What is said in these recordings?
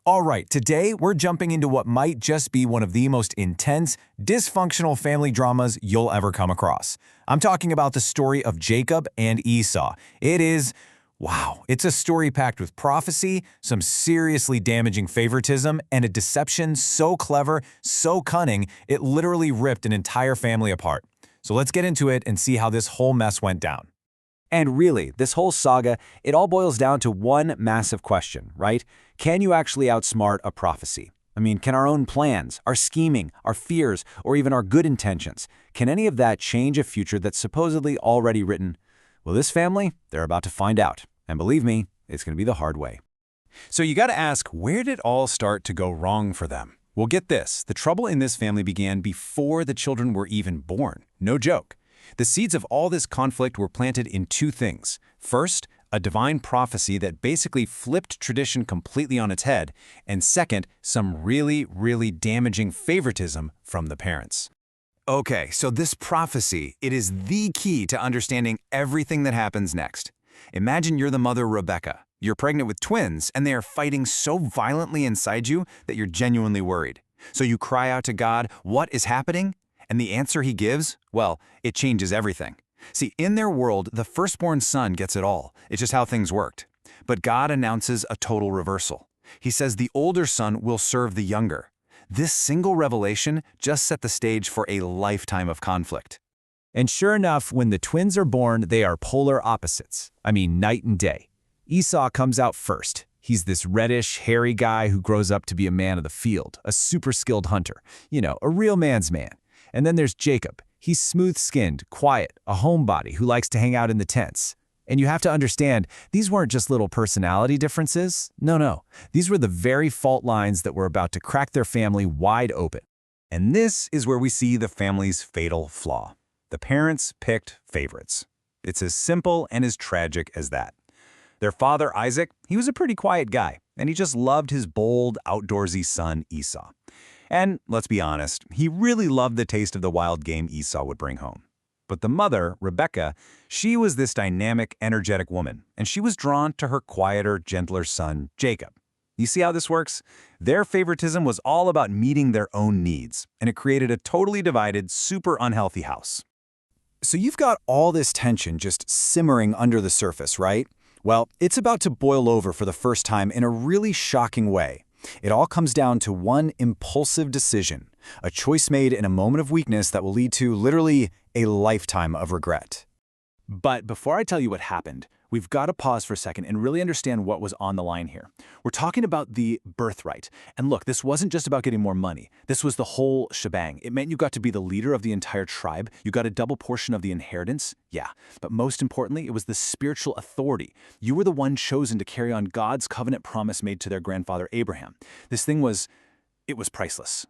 All right, today we're jumping into what might just be one of the most intense, dysfunctional family dramas you'll ever come across. I'm talking about the story of Jacob and Esau. It's a story packed with prophecy, some seriously damaging favoritism, and a deception so clever, so cunning, it literally ripped an entire family apart. So let's get into it and see how this whole mess went down. And really, this whole saga, it all boils down to one massive question, right? Can you actually outsmart a prophecy? I mean, can our own plans, our scheming, our fears, or even our good intentions, can any of that change a future that's supposedly already written? Well, this family, they're about to find out. And believe me, it's going to be the hard way. So you got to ask, where did it all start to go wrong for them? Well, get this. The trouble in this family began before the children were even born. No joke. The seeds of all this conflict were planted in two things. First, a divine prophecy that basically flipped tradition completely on its head, and second, some really damaging favoritism from the parents. Okay, so this prophecy, it is the key to understanding everything that happens next. Imagine you're the mother Rebekah. You're pregnant with twins, and they are fighting so violently inside you that you're genuinely worried. So you cry out to God, "What is happening?" And the answer he gives, well, it changes everything. See, in their world, the firstborn son gets it all. It's just how things worked. But God announces a total reversal. He says the older son will serve the younger. This single revelation just set the stage for a lifetime of conflict. And sure enough, when the twins are born, they are polar opposites. I mean, night and day. Esau comes out first. He's this reddish, hairy guy who grows up to be a man of the field, a super skilled hunter. A real man's man. And then there's Jacob. He's smooth-skinned, quiet, a homebody who likes to hang out in the tents. And you have to understand, these weren't just little personality differences. No. These were the very fault lines that were about to crack their family wide open. And this is where we see the family's fatal flaw. The parents picked favorites. It's as simple and as tragic as that. Their father, Isaac, he was a pretty quiet guy, and he just loved his bold, outdoorsy son, Esau. And let's be honest, he really loved the taste of the wild game Esau would bring home. But the mother, Rebekah, she was this dynamic, energetic woman, and she was drawn to her quieter, gentler son, Jacob. You see how this works? Their favoritism was all about meeting their own needs, and it created a totally divided, super unhealthy house. So you've got all this tension just simmering under the surface, right? Well, it's about to boil over for the first time in a really shocking way. It all comes down to one impulsive decision, a choice made in a moment of weakness that will lead to literally a lifetime of regret. But before I tell you what happened, we've got to pause for a second and really understand what was on the line here. We're talking about the birthright. And look, this wasn't just about getting more money. This was the whole shebang. It meant you got to be the leader of the entire tribe. You got a double portion of the inheritance. Yeah, but most importantly, it was the spiritual authority. You were the one chosen to carry on God's covenant promise made to their grandfather Abraham. It was priceless.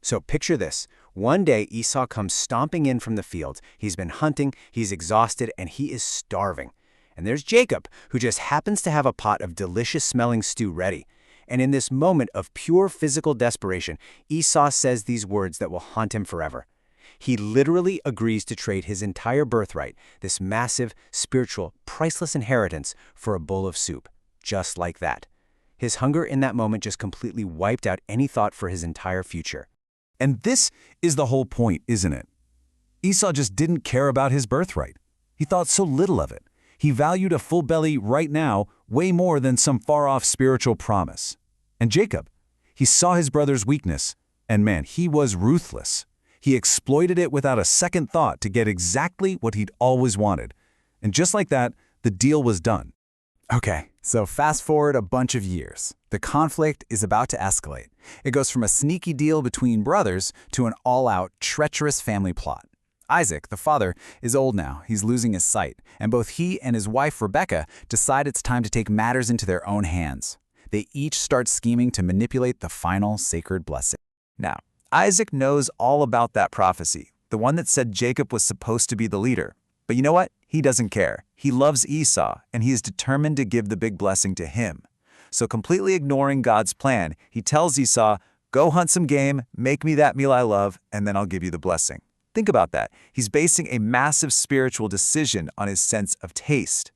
So picture this. One day, Esau comes stomping in from the field. He's been hunting, he's exhausted, and he is starving. And there's Jacob, who just happens to have a pot of delicious-smelling stew ready. And in this moment of pure physical desperation, Esau says these words that will haunt him forever. He literally agrees to trade his entire birthright, this massive, spiritual, priceless inheritance, for a bowl of soup. Just like that. His hunger in that moment just completely wiped out any thought for his entire future. And this is the whole point, isn't it? Esau just didn't care about his birthright. He thought so little of it. He valued a full belly right now way more than some far-off spiritual promise. And Jacob, he saw his brother's weakness, and man, he was ruthless. He exploited it without a second thought to get exactly what he'd always wanted. And just like that, the deal was done. Okay, so fast forward a bunch of years. The conflict is about to escalate. It goes from a sneaky deal between brothers to an all-out, treacherous family plot. Isaac, the father, is old now. He's losing his sight, and both he and his wife, Rebekah, decide it's time to take matters into their own hands. They each start scheming to manipulate the final sacred blessing. Now, Isaac knows all about that prophecy, the one that said Jacob was supposed to be the leader. But you know what? He doesn't care. He loves Esau, and he is determined to give the big blessing to him. So completely ignoring God's plan, he tells Esau, "Go hunt some game, make me that meal I love, and then I'll give you the blessing." Think about that. He's basing a massive spiritual decision on his sense of taste.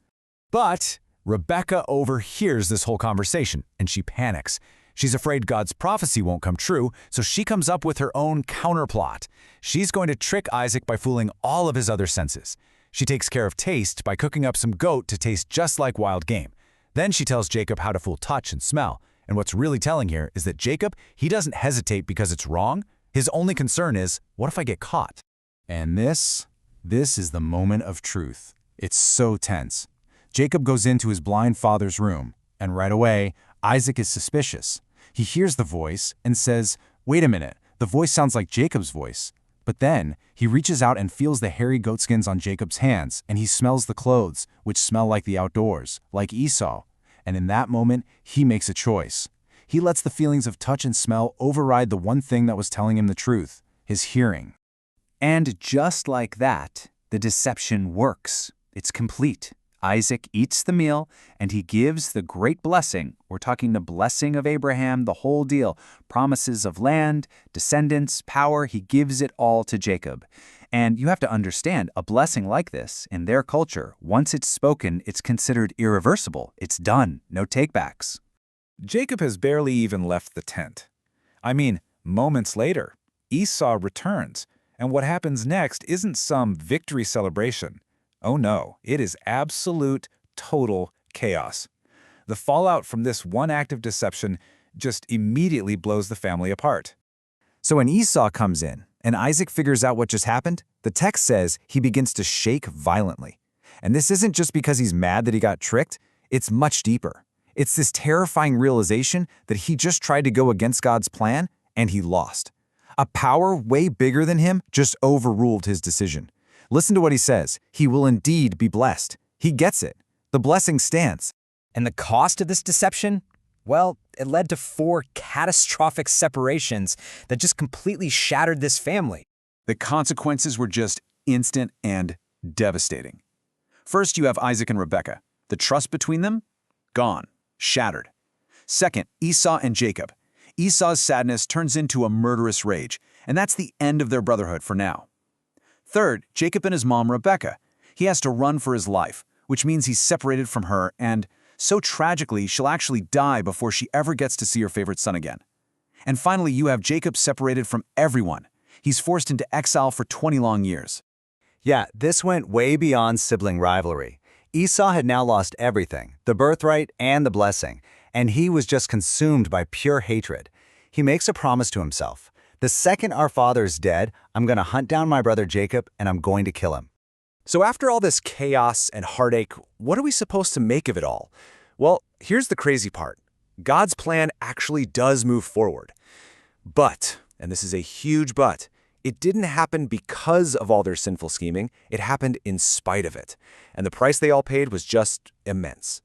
But Rebekah overhears this whole conversation, and she panics. She's afraid God's prophecy won't come true, so she comes up with her own counterplot. She's going to trick Isaac by fooling all of his other senses. She takes care of taste by cooking up some goat to taste just like wild game. Then she tells Jacob how to fool touch and smell. And what's really telling here is that Jacob, he doesn't hesitate because it's wrong. His only concern is, what if I get caught? And this is the moment of truth. It's so tense. Jacob goes into his blind father's room, and right away, Isaac is suspicious. He hears the voice and says, wait a minute, the voice sounds like Jacob's voice. But then, he reaches out and feels the hairy goatskins on Jacob's hands, and he smells the clothes, which smell like the outdoors, like Esau. And in that moment, he makes a choice. He lets the feelings of touch and smell override the one thing that was telling him the truth, his hearing. And just like that, the deception works. It's complete. Isaac eats the meal, and he gives the great blessing. We're talking the blessing of Abraham, the whole deal. Promises of land, descendants, power, he gives it all to Jacob. And you have to understand, a blessing like this, in their culture, once it's spoken, it's considered irreversible. It's done. No takebacks. Jacob has barely even left the tent. I mean, moments later, Esau returns, and what happens next isn't some victory celebration. Oh no, it is absolute, total chaos. The fallout from this one act of deception just immediately blows the family apart. So when Esau comes in and Isaac figures out what just happened, the text says he begins to shake violently. And this isn't just because he's mad that he got tricked, it's much deeper. It's this terrifying realization that he just tried to go against God's plan and he lost. A power way bigger than him just overruled his decision. Listen to what he says. He will indeed be blessed. He gets it. The blessing stands. And the cost of this deception? Well, it led to 4 catastrophic separations that just completely shattered this family. The consequences were just instant and devastating. First, you have Isaac and Rebekah. The trust between them? Gone. Shattered. Second, Esau and Jacob. Esau's sadness turns into a murderous rage, and that's the end of their brotherhood for now. Third, Jacob and his mom, Rebekah. He has to run for his life, which means he's separated from her, and so tragically, she'll actually die before she ever gets to see her favorite son again. And finally, you have Jacob separated from everyone. He's forced into exile for 20 long years. Yeah, this went way beyond sibling rivalry. Esau had now lost everything, the birthright and the blessing, and he was just consumed by pure hatred. He makes a promise to himself. The second our father is dead, I'm going to hunt down my brother Jacob and I'm going to kill him. So after all this chaos and heartache, what are we supposed to make of it all? Well, here's the crazy part. God's plan actually does move forward. But, and this is a huge but, it didn't happen because of all their sinful scheming. It happened in spite of it. And the price they all paid was just immense.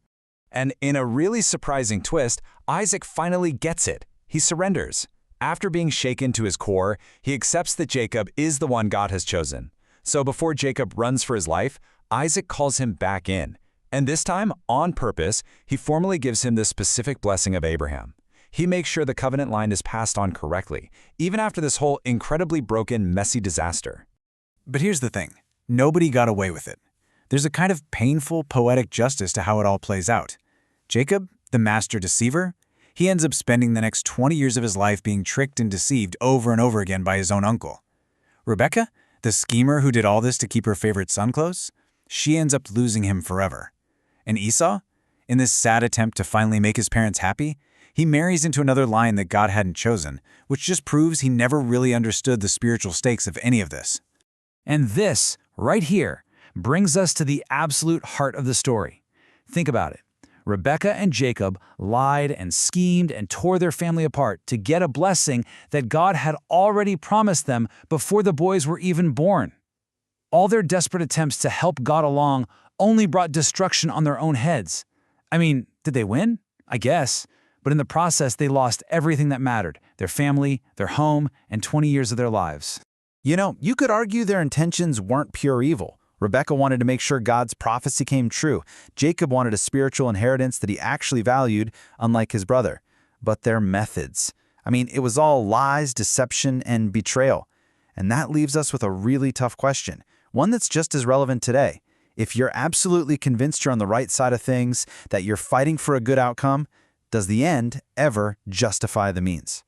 And in a really surprising twist, Isaac finally gets it. He surrenders. After being shaken to his core, he accepts that Jacob is the one God has chosen. So before Jacob runs for his life, Isaac calls him back in. And this time, on purpose, he formally gives him the specific blessing of Abraham. He makes sure the covenant line is passed on correctly, even after this whole incredibly broken, messy disaster. But here's the thing. Nobody got away with it. There's a kind of painful, poetic justice to how it all plays out. Jacob, the master deceiver, he ends up spending the next 20 years of his life being tricked and deceived over and over again by his own uncle. Rebekah, the schemer who did all this to keep her favorite son close, she ends up losing him forever. And Esau, in this sad attempt to finally make his parents happy, he marries into another line that God hadn't chosen, which just proves he never really understood the spiritual stakes of any of this. And this, right here, brings us to the absolute heart of the story. Think about it. Rebekah and Jacob lied and schemed and tore their family apart to get a blessing that God had already promised them before the boys were even born. All their desperate attempts to help God along only brought destruction on their own heads. I mean, did they win? I guess. But in the process, they lost everything that mattered, their family, their home, and 20 years of their lives. You know, you could argue their intentions weren't pure evil. Rebekah wanted to make sure God's prophecy came true. Jacob wanted a spiritual inheritance that he actually valued, unlike his brother. But their methods. I mean, it was all lies, deception, and betrayal. And that leaves us with a really tough question, one that's just as relevant today. If you're absolutely convinced you're on the right side of things, that you're fighting for a good outcome, Does the end ever justify the means?